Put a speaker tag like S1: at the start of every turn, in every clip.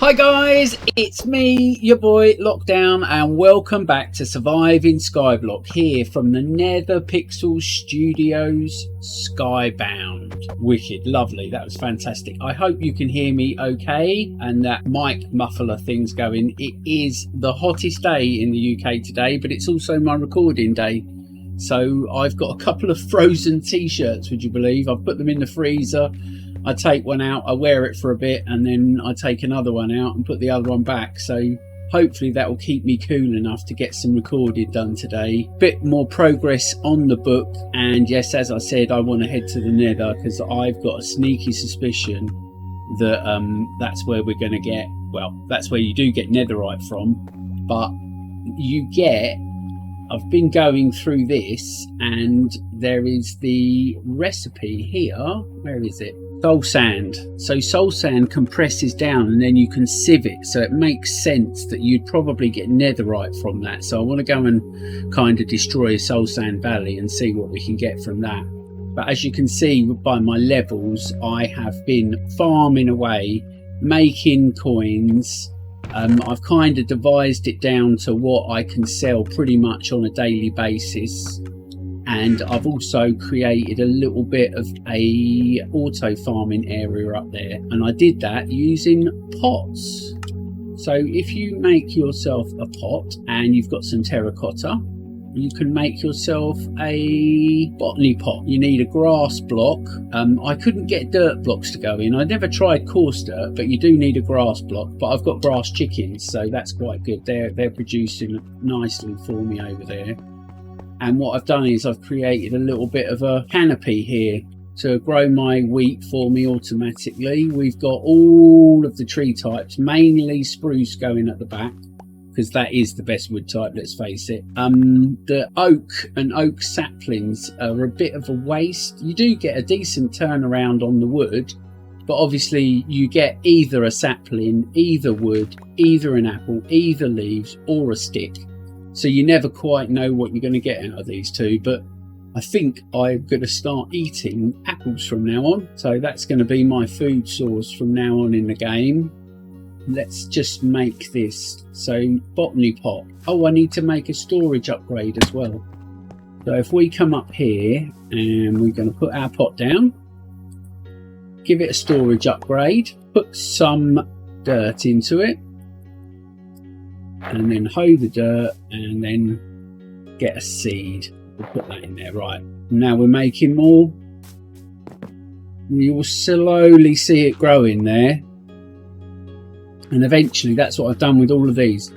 S1: Hi guys, it's me, your boy Lockdown, and welcome back to Surviving Skyblock here from the Nether Pixel Studios Skybound. Wicked, lovely, that was fantastic. I hope you can hear me okay and that mic muffler thing's going. It is the hottest day in the UK today, but it's also my recording day. So I've got a couple of frozen t-shirts, would you believe? I've put them in the freezer. I take one out, I wear it for a bit, and then I take another one out and put the other one back. So hopefully that will keep me cool enough to get some recording done today. Bit more progress on the book, and yes, as I said, I want to head to the Nether because I've got a sneaky suspicion that that's where we're going to get, well, that's where you do get netherite from, but you get, I've been going through this and there is the recipe here. Where is it? Soul sand. So soul sand compresses down and then you can sieve it. So it makes sense that you'd probably get netherite from that. So I want to go and kind of destroy Soul Sand Valley and see what we can get from that. But as you can see by my levels, I have been farming away, making coins. I've kind of devised it down to what I can sell pretty much on a daily basis, and I've also created a little bit of a auto farming area up there, and I did that using pots. So if you make yourself a pot and you've got some terracotta, you can make yourself a botany pot. You need a grass block. I couldn't get dirt blocks to go in. I never tried coarse dirt, but you do need a grass block. But I've got grass chickens, so that's quite good. They're producing nicely for me over there. And what I've done is I've created a little bit of a canopy here to grow my wheat for me automatically. We've got all of the tree types, mainly spruce going at the back, because that is the best wood type, let's face it. The oak and oak saplings are a bit of a waste. You do get a decent turnaround on the wood, but obviously you get either a sapling, either wood, either an apple, either leaves, or a stick. So you never quite know what you're going to get out of these two, but I think I'm going to start eating apples from now on. So that's going to be my food source from now on in the game. Let's just make this. So botany pot. Oh, I need to make a storage upgrade as well. So if we come up here and we're going to put our pot down, give it a storage upgrade, put some dirt into it, and then hoe the dirt and then get a seed. We'll put that in there. Right, now we're making more. You will slowly see it growing there. And eventually, that's what I've done with all of these.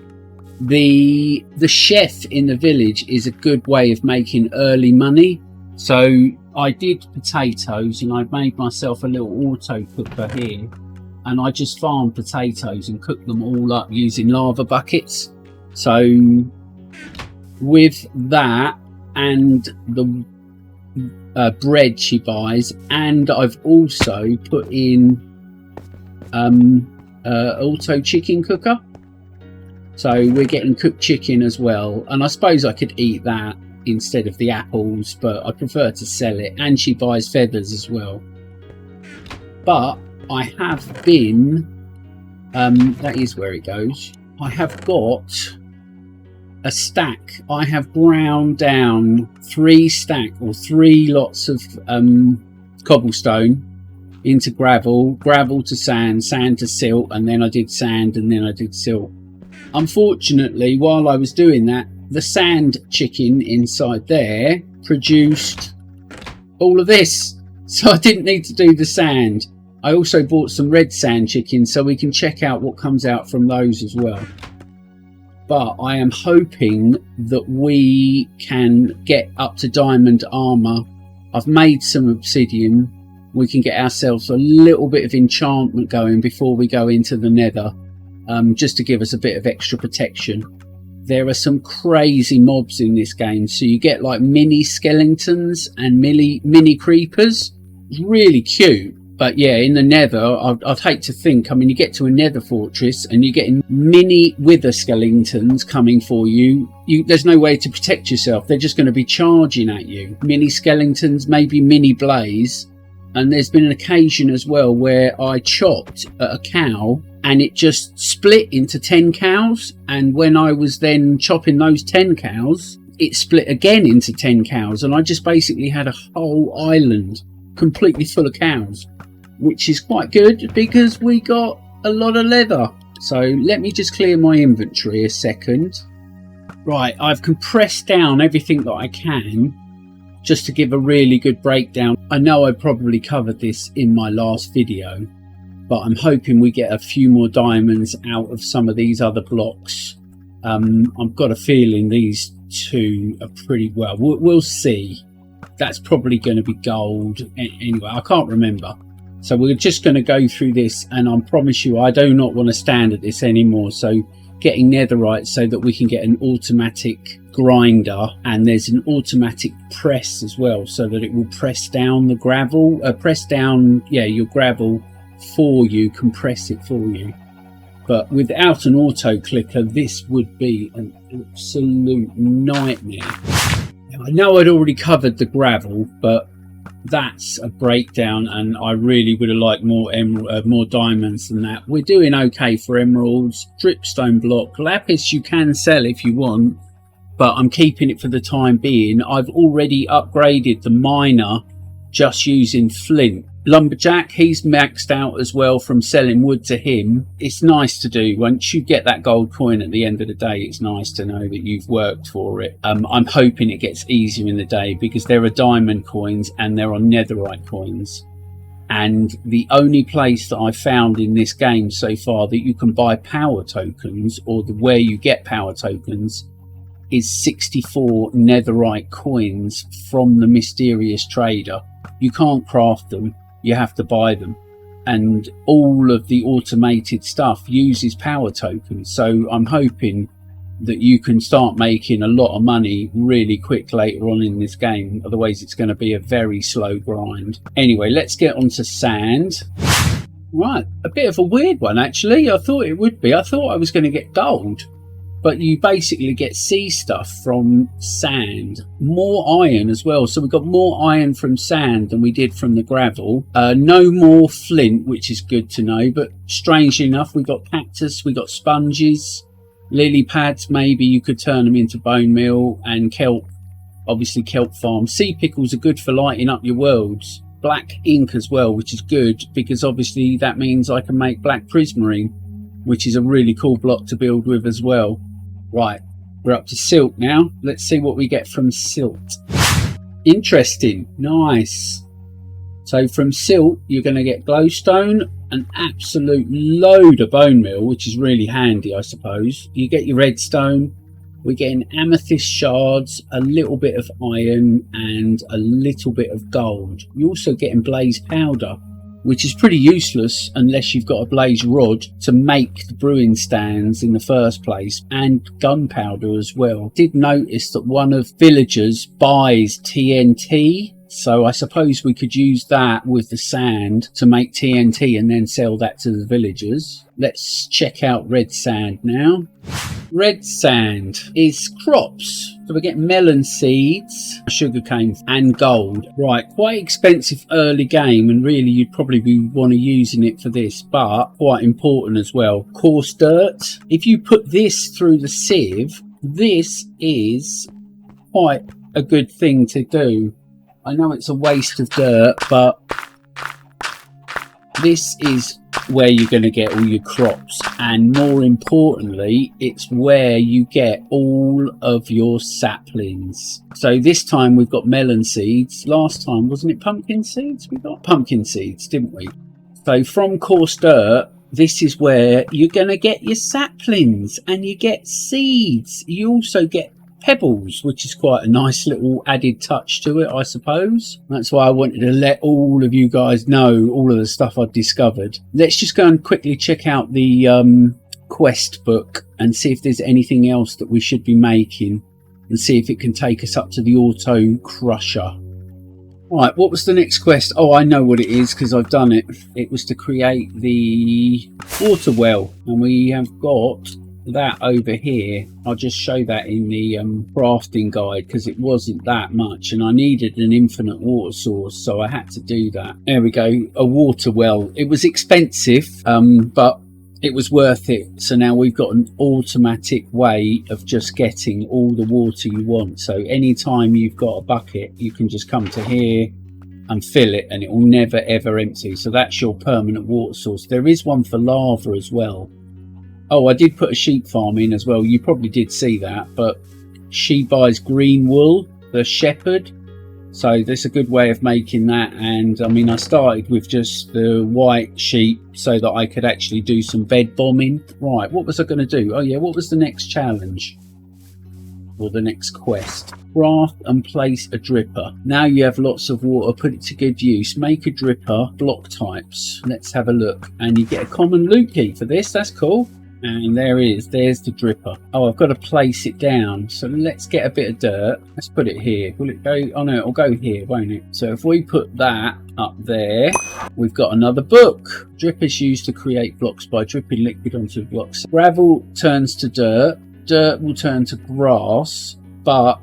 S1: The chef in the village is a good way of making early money. So I did potatoes and I made myself a little auto cooker here. And I just farmed potatoes and cooked them all up using lava buckets. So with that and the bread she buys, and I've also put in auto chicken cooker, so we're getting cooked chicken as well, and I suppose I could eat that instead of the apples, but I prefer to sell it. And she buys feathers as well. But I have been that is where it goes. I have got a stack. I have ground down 3 lots of cobblestone into gravel, gravel to sand, sand to silt, and then I did sand, and then I did silt. Unfortunately, while I was doing that, the sand chicken inside there produced all of this, so I didn't need to do the sand. I also bought some red sand chickens, so we can check out what comes out from those as well. But I am hoping that we can get up to diamond armor. I've made some obsidian. We can get ourselves a little bit of enchantment going before we go into the Nether, just to give us a bit of extra protection. There are some crazy mobs in this game, so you get like mini skeletons and mini creepers. It's really cute. But yeah, in the Nether, I'd hate to think, I mean, you get to a Nether fortress and you're getting mini wither skeletons coming for you. There's no way to protect yourself. They're just going to be charging at you. Mini skeletons, maybe mini blaze. And there's been an occasion as well where I chopped at a cow and it just split into 10 cows. And when I was then chopping those 10 cows, it split again into 10 cows, and I just basically had a whole island completely full of cows, which is quite good because we got a lot of leather. So let me just clear my inventory a second. Right, I've compressed down everything that I can just to give a really good breakdown. I know I probably covered this in my last video, but I'm hoping we get a few more diamonds out of some of these other blocks. I've got a feeling these two are pretty well. We'll see. That's probably going to be gold. Anyway, I can't remember. So we're just going to go through this, and I promise you I do not want to stand at this anymore. So getting netherite so that we can get an automatic grinder, and there's an automatic press as well, so that it will press down the gravel, your gravel for you, compress it for you. But without an auto clicker, this would be an absolute nightmare. Now, I know I'd already covered the gravel, but that's a breakdown, and I really would have liked more diamonds than that. We're doing okay for emeralds. Dripstone block, lapis you can sell if you want, but I'm keeping it for the time being. I've already upgraded the miner just using flint. Lumberjack, he's maxed out as well from selling wood to him. It's nice to do. Once you get that gold coin at the end of the day, it's nice to know that you've worked for it. I'm hoping it gets easier in the day, because there are diamond coins and there are netherite coins. And the only place that I found in this game so far that you can buy power tokens, or where you get power tokens, is 64 netherite coins from the mysterious trader. You can't craft them. You have to buy them, and all of the automated stuff uses power tokens. So I'm hoping that you can start making a lot of money really quick later on in this game. Otherwise it's going to be a very slow grind. Anyway, let's get on to sand. Right, a bit of a weird one actually. I thought it would be. I thought I was going to get gold, but you basically get sea stuff from sand. More iron as well. So we got more iron from sand than we did from the gravel. No more flint, which is good to know. But strangely enough, we got cactus, we got sponges, lily pads. Maybe you could turn them into bone meal, and kelp. Obviously kelp farm. Sea pickles are good for lighting up your worlds. Black ink as well, which is good because obviously that means I can make black prismarine, which is a really cool block to build with as well. Right, we're up to silt now. Let's see what we get from silt. Interesting, nice. So from silt, you're going to get glowstone, an absolute load of bone meal, which is really handy, I suppose. You get your redstone. We're getting amethyst shards, a little bit of iron, and a little bit of gold. You're also getting blaze powder, which is pretty useless unless you've got a blaze rod to make the brewing stands in the first place, and gunpowder as well. Did notice that one of villagers buys TNT, so I suppose we could use that with the sand to make TNT and then sell that to the villagers. Let's check out red sand now. Red sand is crops. So we get melon seeds, sugarcane, and gold. Right, quite expensive early game, and really you'd probably want to using it for this, but quite important as well. Coarse dirt. If you put this through the sieve, this is quite a good thing to do. I know it's a waste of dirt, but this is where you're going to get all your crops, and more importantly, it's where you get all of your saplings. So this time we've got melon seeds. Last time, wasn't it pumpkin seeds? We got pumpkin seeds, didn't we? So from coarse dirt, this is where you're going to get your saplings, and you get seeds. You also get pebbles, which is quite a nice little added touch to it, I suppose. That's why I wanted to let all of you guys know all of the stuff I've discovered. Let's just go and quickly check out the quest book and see if there's anything else that we should be making, and see if it can take us up to the auto crusher. Right, what was the next quest? Oh, I know what it is because I've done it. It was to create the water well, and we have got that over here. I'll just show that in the crafting guide because it wasn't that much, and I needed an infinite water source, so I had to do that. There we go, a water well. It was expensive, but it was worth it. So now we've got an automatic way of just getting all the water you want. So anytime you've got a bucket, you can just come to here and fill it, and it will never ever empty. So that's your permanent water source. There is one for lava as well. Oh, I did put a sheep farm in as well. You probably did see that, but she buys green wool, the shepherd. So that's a good way of making that. And I mean, I started with just the white sheep so that I could actually do some bed bombing. Right, what was I going to do? Oh yeah, what was the next challenge? Or the next quest? Craft and place a dripper. Now you have lots of water, put it to good use. Make a dripper, block types. Let's have a look. And you get a common loot key for this. That's cool. And there it is. There's the dripper. Oh, I've got to place it down. So let's get a bit of dirt. Let's put it here. Will it go? Oh no, it'll go here, won't it? So if we put that up there, we've got another book. Drip is used to create blocks by dripping liquid onto blocks. Gravel turns to dirt. Dirt will turn to grass. But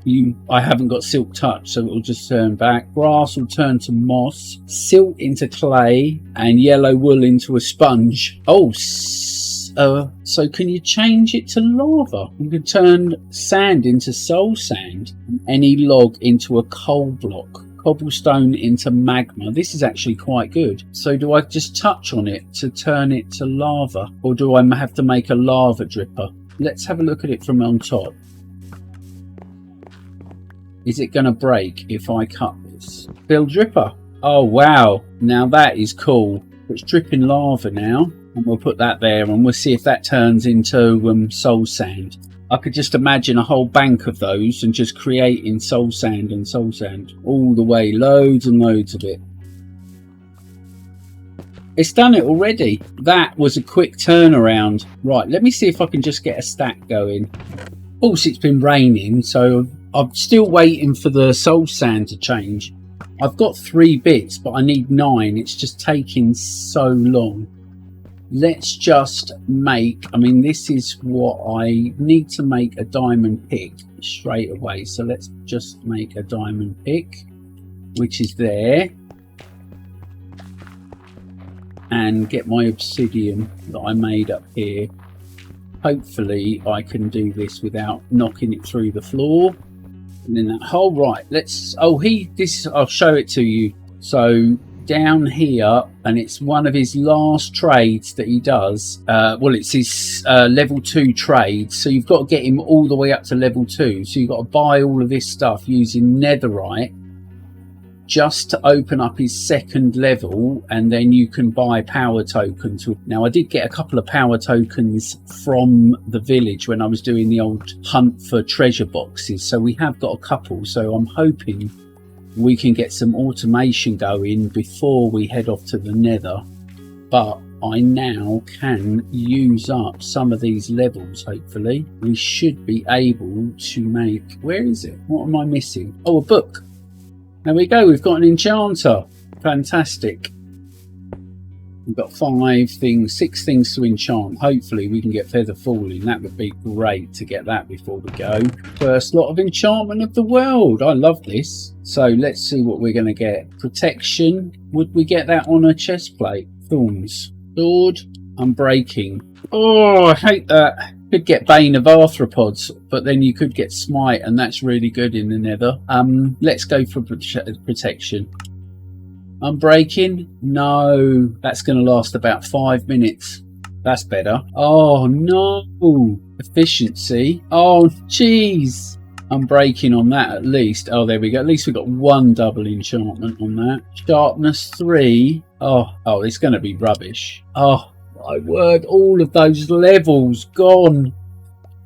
S1: I haven't got silk touch, so it will just turn back. Grass will turn to moss. Silt into clay. And yellow wool into a sponge. Oh, so can you change it to lava? You can turn sand into soul sand, any log into a coal block, cobblestone into magma. This is actually quite good. So do I just touch on it to turn it to lava, or do I have to make a lava dripper? Let's have a look at it from on top. Is it going to break if I cut this? Build dripper. Oh wow, now that is cool. It's dripping lava now. And we'll put that there, and we'll see if that turns into soul sand. I could just imagine a whole bank of those and just creating soul sand and soul sand all the way, loads and loads of it. It's done it already. That was a quick turnaround. Right, let me see if I can just get a stack going. Also, it's been raining, so I'm still waiting for the soul sand to change. I've got 3 bits, but I need 9. It's just taking so long. Let's just make, I mean, this is what I need to make, a diamond pick straight away. So let's just make a diamond pick, which is there, and get my obsidian that I made up here. Hopefully I can do this without knocking it through the floor. And then that hole, right, let's, oh, I'll show it to you. So down here, and it's one of his last trades that he does. Well, it's his level 2 trade, so you've got to get him all the way up to level 2. So you've got to buy all of this stuff using netherite just to open up his 2nd level, and then you can buy power tokens. Now I did get a couple of power tokens from the village when I was doing the old hunt for treasure boxes, so we have got a couple. So I'm hoping we can get some automation going before we head off to the nether, but I now can use up some of these levels. Hopefully we should be able to make, where is it, what am I missing? Oh, a book. There we go, we've got an enchanter. Fantastic. We've got 6 things to enchant. Hopefully we can get feather falling. That would be great to get that before we go. First lot of enchantment of the world. I love this. So let's see what we're going to get. Protection. Would we get that on a chest plate? Thorns. Sword. Unbreaking. Oh, I hate that. Could get Bane of Arthropods, but then you could get Smite, and that's really good in the nether. Let's go for protection. Unbreaking? No, that's going to last about 5 minutes. That's better. Oh no. Efficiency. Oh jeez. Unbreaking on that at least. Oh, there we go. At least we got 1 double enchantment on that. Sharpness 3. Oh, it's going to be rubbish. Oh my word, all of those levels gone.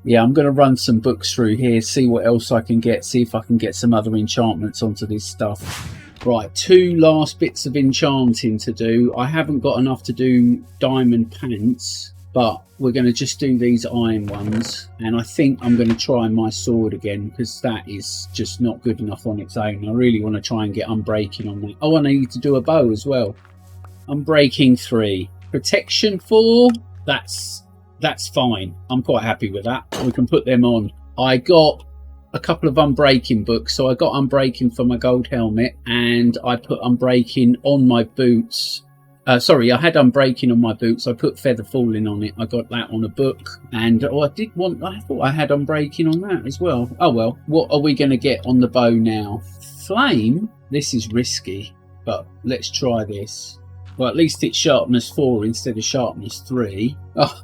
S1: Yeah, I'm going to run some books through here, see what else I can get, see if I can get some other enchantments onto this stuff. Right, 2 last bits of enchanting to do. I haven't got enough to do diamond pants, but we're going to just do these iron ones. And I think I'm going to try my sword again, because that is just not good enough on its own. I really want to try and get unbreaking on that. Oh, I need to do a bow as well. Unbreaking 3. Protection 4. That's fine. I'm quite happy with that. We can put them on. I got a couple of unbreaking books, so I got unbreaking for my gold helmet, and I put unbreaking on my boots Sorry, I had unbreaking on my boots. I put feather falling on it. I got that on a book, and I thought I had unbreaking on that as well. Oh well. What are we going to get on the bow now? Flame. This is risky, but let's try this. Well, at least it's sharpness 4 instead of sharpness 3. Oh.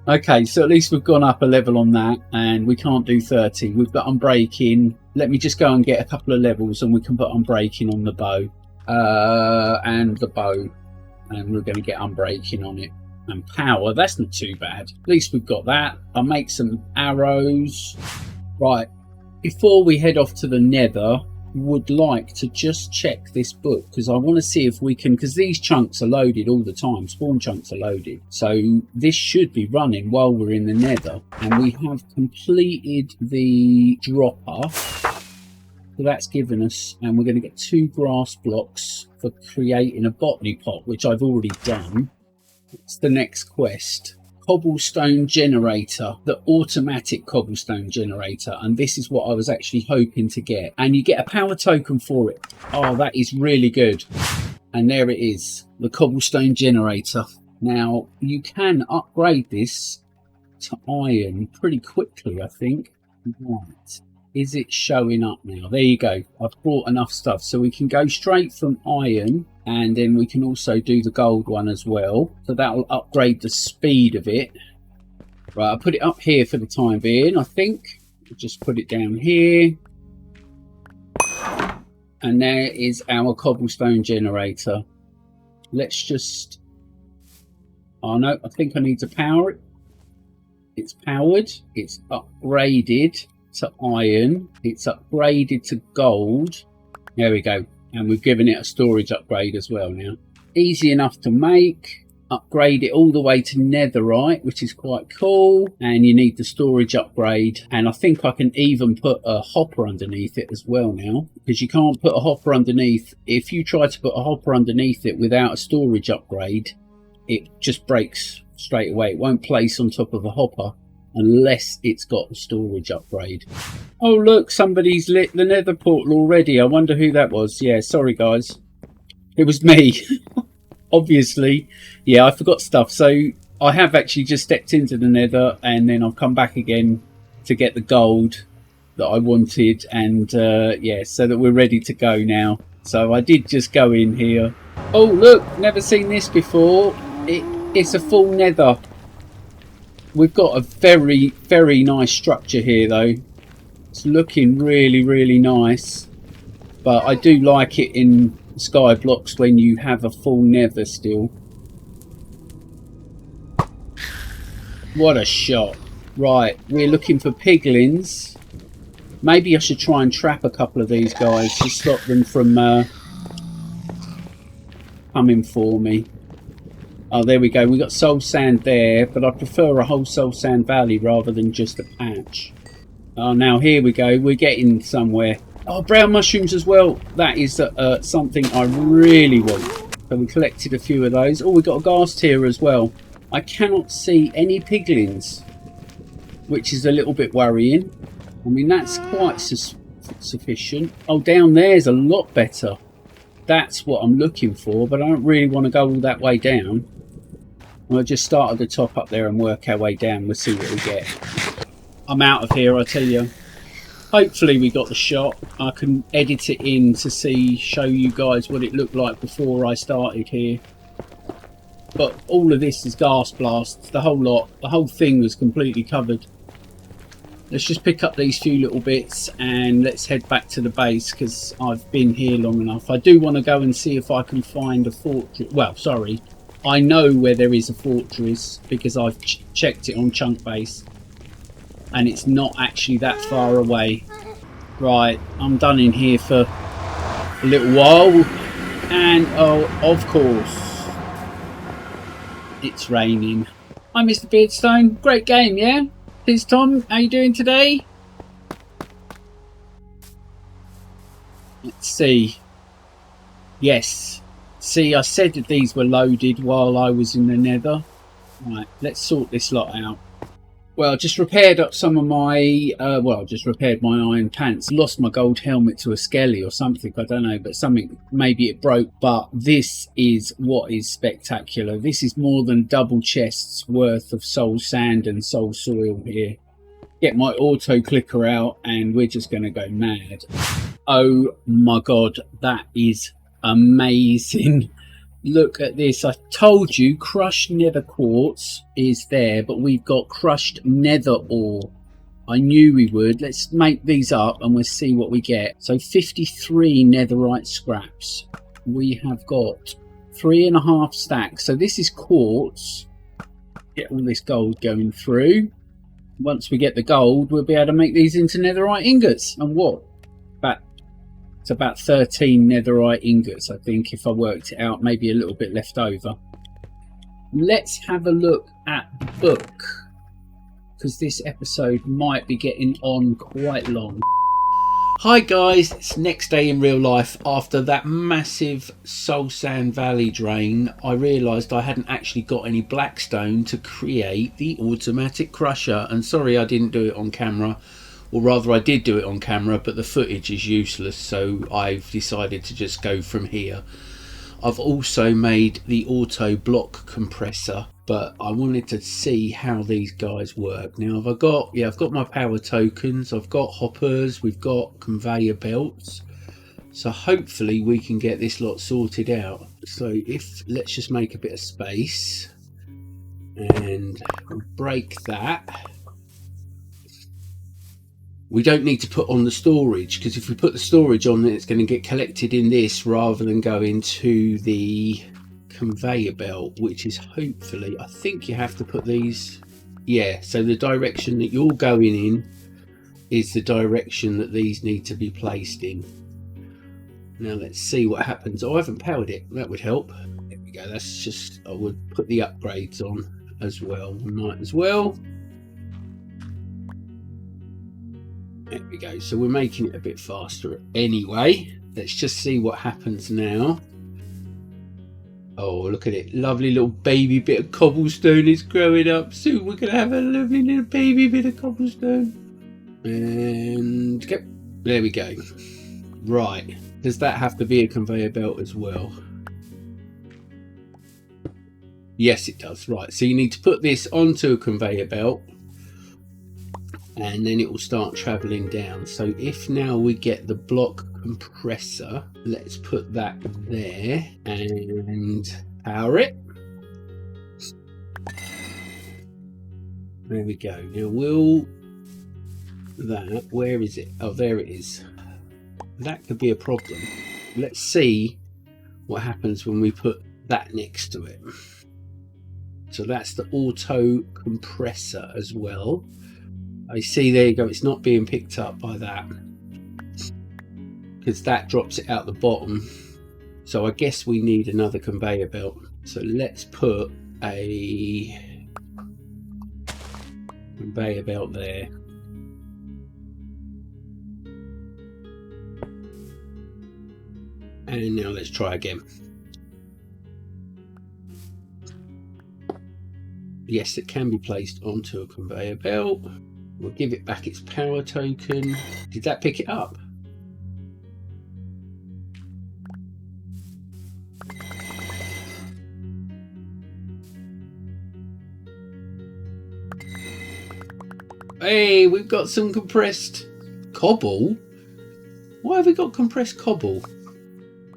S1: Okay, so at least we've gone up a level on that, and we can't do 30. We've got unbreaking. Let me just go and get a couple of levels, and we can put unbreaking on the bow. And the bow, and we're going to get unbreaking on it. And power, that's not too bad. At least we've got that. I'll make some arrows. Right, before we head off to the Nether, would like to just check this book, because I want to see if we can, because these chunks are loaded all the time. Spawn chunks are loaded, so this should be running while we're in the Nether. And we have completed the dropper. So that's given us, and we're going to get 2 grass blocks for creating a botany pot, which I've already done. It's the next quest. Cobblestone generator, the automatic cobblestone generator, and this is what I was actually hoping to get. And you get a power token for it. Oh, that is really good. And there it is, the cobblestone generator. Now, you can upgrade this to iron pretty quickly, I think. Right. Is it showing up now? There you go. I've brought enough stuff, so we can go straight from iron, and then we can also do the gold one as well. So that will upgrade the speed of it. Right, I'll put it up here for the time being, I think. I'll just put it down here. And there is our cobblestone generator. Let's just... Oh no, I think I need to power it. It's powered. It's upgraded to iron. It's upgraded to gold. There we go. And we've given it a storage upgrade as well now. Easy enough to make. Upgrade it all the way to netherite, which is quite cool. And you need the storage upgrade. And I think I can even put a hopper underneath it as well now, because you can't put a hopper underneath. If you try to put a hopper underneath it without a storage upgrade, it just breaks straight away. It won't place on top of a hopper unless it's got a storage upgrade. Oh look, somebody's lit the nether portal already. I wonder who that was. Yeah, sorry guys, it was me. Obviously, yeah, I forgot stuff. So I have actually just stepped into the nether, and then I've come back again to get the gold that I wanted, and yeah, so that we're ready to go now. So I did just go in here. Oh look, never seen this before. It's a full nether. We've got a very, very nice structure here though. It's looking really, really nice. But I do like it in sky blocks when you have a full nether still. What a shot. Right, we're looking for piglins. Maybe I should try and trap a couple of these guys to stop them from coming for me. Oh, there we go. We got soul sand there, but I prefer a whole soul sand valley rather than just a patch. Oh, now here we go. We're getting somewhere. Oh, brown mushrooms as well. That is something I really want. So we collected a few of those. Oh, we got a ghast here as well. I cannot see any piglins, which is a little bit worrying. I mean, that's quite sufficient. Oh, down there's a lot better. That's what I'm looking for, but I don't really want to go all that way down. We'll just start at the top up there and work our way down. We'll see what we get. I'm out of here, I tell you. Hopefully we got the shot. I can edit it in to show you guys what it looked like before I started here. But all of this is gas blasts, the whole lot. The whole thing was completely covered. Let's just pick up these few little bits and let's head back to the base, because I've been here long enough. I do want to go and see if I can find a fortress. Well, sorry. I know where there is a fortress because I've checked it on Chunk Base. And it's not actually that far away. Right, I'm done in here for a little while. And, oh, of course, it's raining. Hi, Mr. Beardstone. Great game, yeah? Here's Tom. How you doing today? Let's see. Yes. See, I said that these were loaded while I was in the nether. Right, let's sort this lot out. Well, I just repaired up some of my, well, I just repaired my iron pants. Lost my gold helmet to a skelly or something, I don't know, but something, maybe it broke. But this is what is spectacular. This is more than double chests worth of soul sand and soul soil here. Get my auto clicker out and we're just going to go mad. Oh my God, that is amazing. Look at this. I told you crushed nether quartz is there, but we've got crushed nether ore. I knew we would. Let's make these up and we'll see what we get. So 53 netherite scraps. We have got 3.5 stacks. So this is quartz. Get all this gold going through. Once we get the gold, we'll be able to make these into netherite ingots. And what? It's about 13 netherite ingots, I think, if I worked it out. Maybe a little bit left over. Let's have a look at the book, because this episode might be getting on quite long. Hi guys, it's next day in real life. After that massive Soul Sand Valley drain, I realised I hadn't actually got any blackstone to create the automatic crusher. And sorry I didn't do it on camera. Or rather, I did do it on camera, but the footage is useless, so I've decided to just go from here. I've also made the auto block compressor, but I wanted to see how these guys work. Now, I've got my power tokens, I've got hoppers, we've got conveyor belts. So hopefully we can get this lot sorted out. So let's just make a bit of space and break that. We don't need to put on the storage, because if we put the storage on, then it's going to get collected in this rather than go into the conveyor belt, which is hopefully, I think you have to put these, yeah, so the direction that you're going in is the direction that these need to be placed in. Now let's see what happens. Oh, I haven't powered it, that would help. There we go. That's just, I would put the upgrades on as well. We might as well. There we go. So we're making it a bit faster anyway. Let's just see what happens now. Oh, look at it. Lovely little baby bit of cobblestone is growing up. Soon we're going to have a lovely little baby bit of cobblestone. And go. There we go. Right. Does that have to be a conveyor belt as well? Yes, it does. Right. So you need to put this onto a conveyor belt, and then it will start traveling down. So if now we get the block compressor, let's put that there and power it. There we go. Now will that, where is it? Oh, there it is. That could be a problem. Let's see what happens when we put that next to it. So that's the auto compressor as well. I see, there you go, it's not being picked up by that because that drops it out the bottom. So I guess we need another conveyor belt. So let's put a conveyor belt there. And now let's try again. Yes, it can be placed onto a conveyor belt. We'll give it back its power token. Did that pick it up? Hey, we've got some compressed cobble. Why have we got compressed cobble?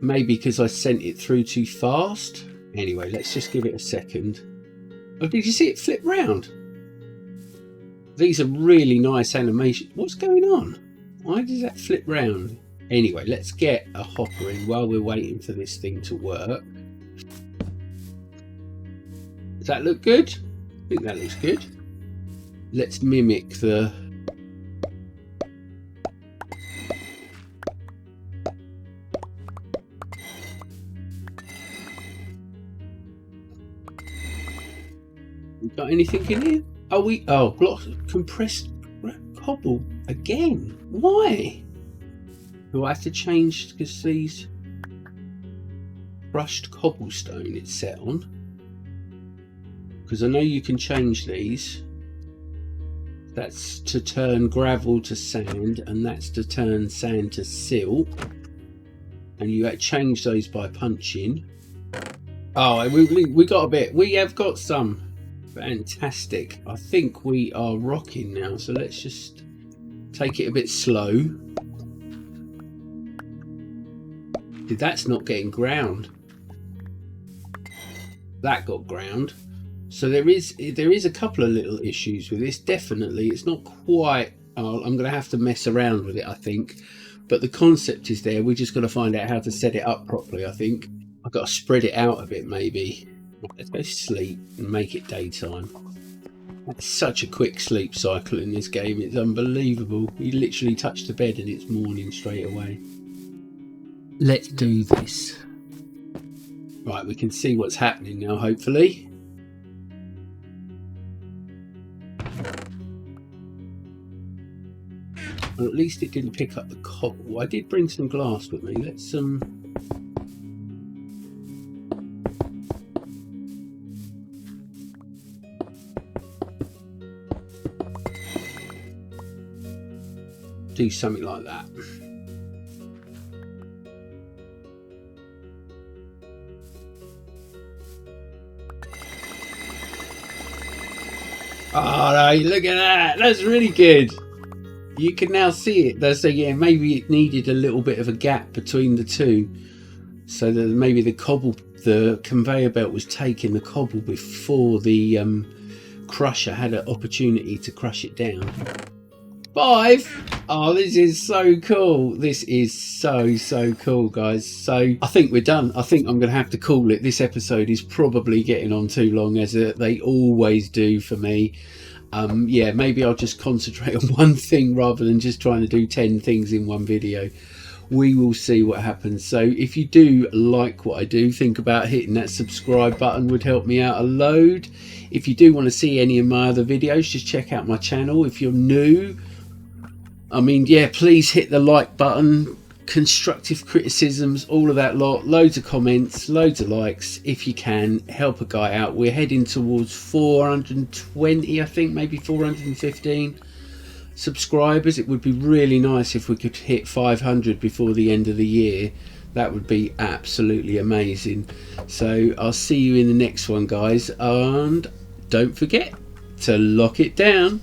S1: Maybe because I sent it through too fast. Anyway, let's just give it a second. Oh, did you see it flip round? These are really nice animations. What's going on? Why does that flip round? Anyway, let's get a hopper in while we're waiting for this thing to work. Does that look good? I think that looks good. Let's mimic the... We got anything in here? Oh, blocks compressed cobble again. Why? Do I have to change because these crushed cobblestone it's set on? Because I know you can change these. That's to turn gravel to sand, and that's to turn sand to silt. And you change those by punching. Oh, we got a bit. We have got some. Fantastic. I think we are rocking now. So let's just take it a bit slow. That's not getting ground. That got ground. So there is a couple of little issues with this. Definitely, it's not quite. I'm going to have to mess around with it, I think. But the concept is there. We just got to find out how to set it up properly. I think I've got to spread it out a bit, maybe. Let's go sleep and make it daytime. That's such a quick sleep cycle in this game. It's unbelievable. You literally touch the bed and it's morning straight away. Let's do this. Right, we can see what's happening now, hopefully. Well, at least it didn't pick up the cobble. I did bring some glass with me. Let's do something like that. Oh no, look at that. That's really good. You can now see it. So yeah, maybe it needed a little bit of a gap between the two, so that maybe the conveyor belt was taking the cobble before the crusher had an opportunity to crush it down. 5. Oh, this is so cool. This is so cool, guys. So I think we're done. I think I'm going to have to call it. This episode is probably getting on too long, as they always do for me. Yeah, maybe I'll just concentrate on one thing rather than just trying to do 10 things in one video. We will see what happens. So if you do like what I do, think about hitting that subscribe button. Would help me out a load. If you do want to see any of my other videos, just check out my channel. If you're new, I mean, yeah, please hit the like button. Constructive criticisms, all of that lot, loads of comments, loads of likes if you can. Help a guy out. We're heading towards 420, I think, maybe 415 subscribers. It would be really nice if we could hit 500 before the end of the year. That would be absolutely amazing. So I'll see you in the next one, guys, and don't forget to lock it down.